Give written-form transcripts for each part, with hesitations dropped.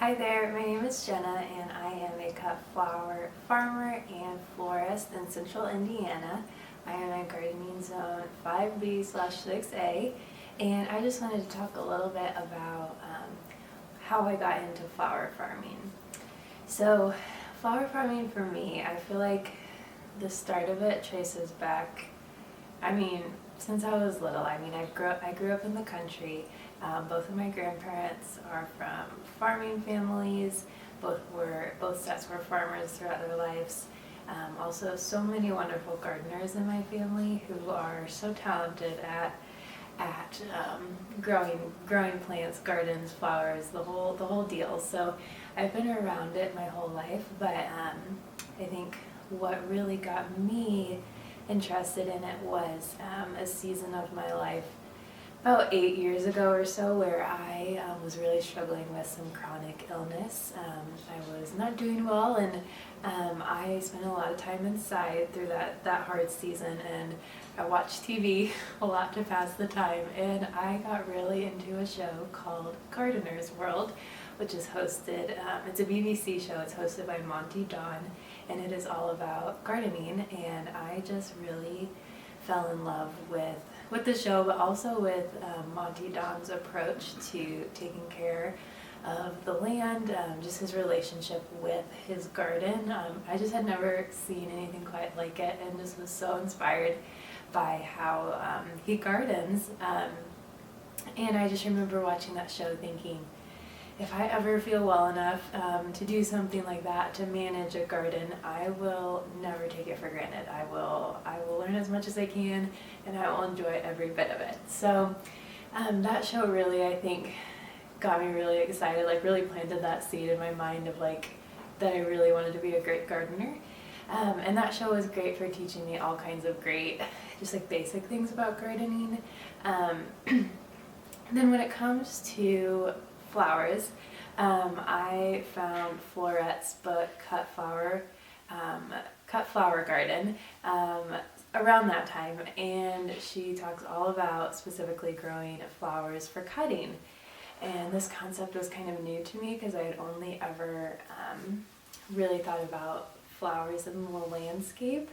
Hi there, my name is Jenna and I am a cut flower farmer and florist in central Indiana. I am in gardening zone 5B/6A, and I just wanted to talk a little bit about how I got into flower farming. So flower farming for me, I feel like the start of it traces back, since I was little. I grew up in the country. Both of my grandparents are from farming families. Both sets were farmers throughout their lives. Also, so many wonderful gardeners in my family who are so talented at growing plants, gardens, flowers, the whole deal. So I've been around it my whole life, but I think what really got me interested in it was a season of my life about 8 years ago or so, where I was really struggling with some chronic illness. I was not doing well, and I spent a lot of time inside through that hard season, and I watched TV a lot to pass the time, and I got really into a show called Gardener's World, which is hosted, it's a BBC show, it's hosted by Monty Don, and it is all about gardening, and I just really fell in love with the show, but also with Monty Don's approach to taking care of the land, just his relationship with his garden. I just had never seen anything quite like it, and just was so inspired by how he gardens. And I just remember watching that show thinking, if I ever feel well enough to do something like that, to manage a garden, I will never take it for granted. I will learn as much as I can, and I will enjoy every bit of it. So that show really, I think, got me really excited, like really planted that seed in my mind of that I really wanted to be a great gardener. And that show was great for teaching me all kinds of great, just like basic things about gardening. Then when it comes to flowers, I found Florette's book, Cut Flower Garden, around that time, and she talks all about specifically growing flowers for cutting. And this concept was kind of new to me because I had only ever really thought about flowers in the landscape.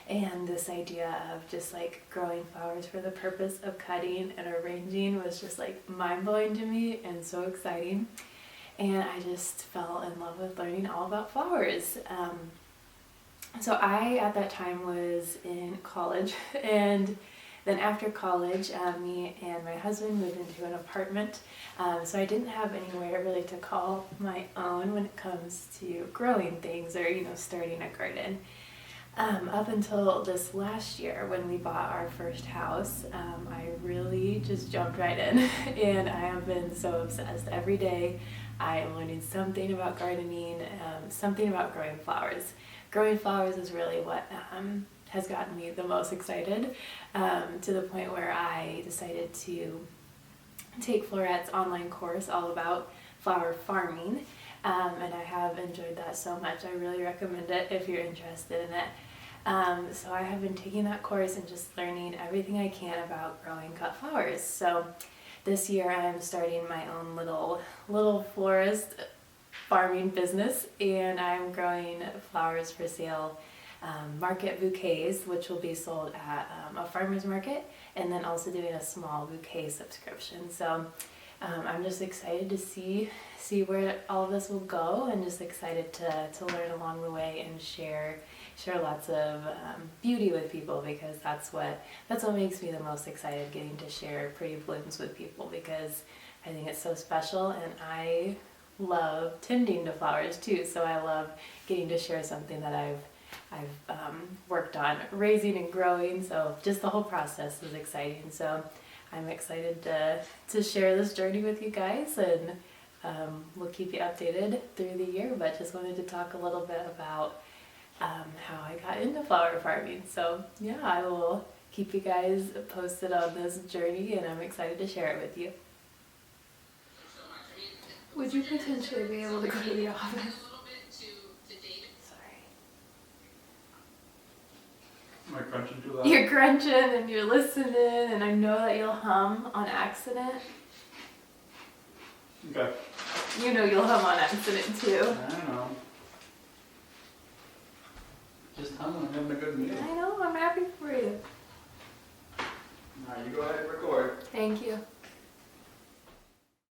And this idea of just like growing flowers for the purpose of cutting and arranging was just like mind-blowing to me and so exciting. And I just fell in love with learning all about flowers. So I, at that time, was in college, and then after college, me and my husband moved into an apartment. So I didn't have anywhere really to call my own when it comes to growing things or, starting a garden. Up until this last year when we bought our first house, I really just jumped right in, and I have been so obsessed. Every day I am learning something about gardening, something about growing flowers. Growing flowers is really what has gotten me the most excited, to the point where I decided to take Florette's online course all about flower farming. And I have enjoyed that so much. I really recommend it if you're interested in it. So I have been taking that course and just learning everything I can about growing cut flowers. So this year I'm starting my own little florist farming business, and I'm growing flowers for sale, market bouquets, which will be sold at a farmer's market, and then also doing a small bouquet subscription. So I'm just excited to see where all of this will go, and just excited to learn along the way and share lots of beauty with people, because that's what makes me the most excited, getting to share pretty blooms with people, because I think it's so special, and I love tending to flowers too. So I love getting to share something that I've worked on raising and growing. So just the whole process is exciting. So I'm excited to share this journey with you guys, and we'll keep you updated through the year, but just wanted to talk a little bit about how I got into flower farming. So yeah, I will keep you guys posted on this journey, and I'm excited to share it with you. Would you potentially be able to go to the office? Sorry. Am I crunching too loud? You're crunching and you're listening, and I know that you'll hum on accident. Okay. You know you'll hum on accident too. I know. Just humming, I'm having a good meal. I know, I'm happy for you. Now you go ahead and record. Thank you.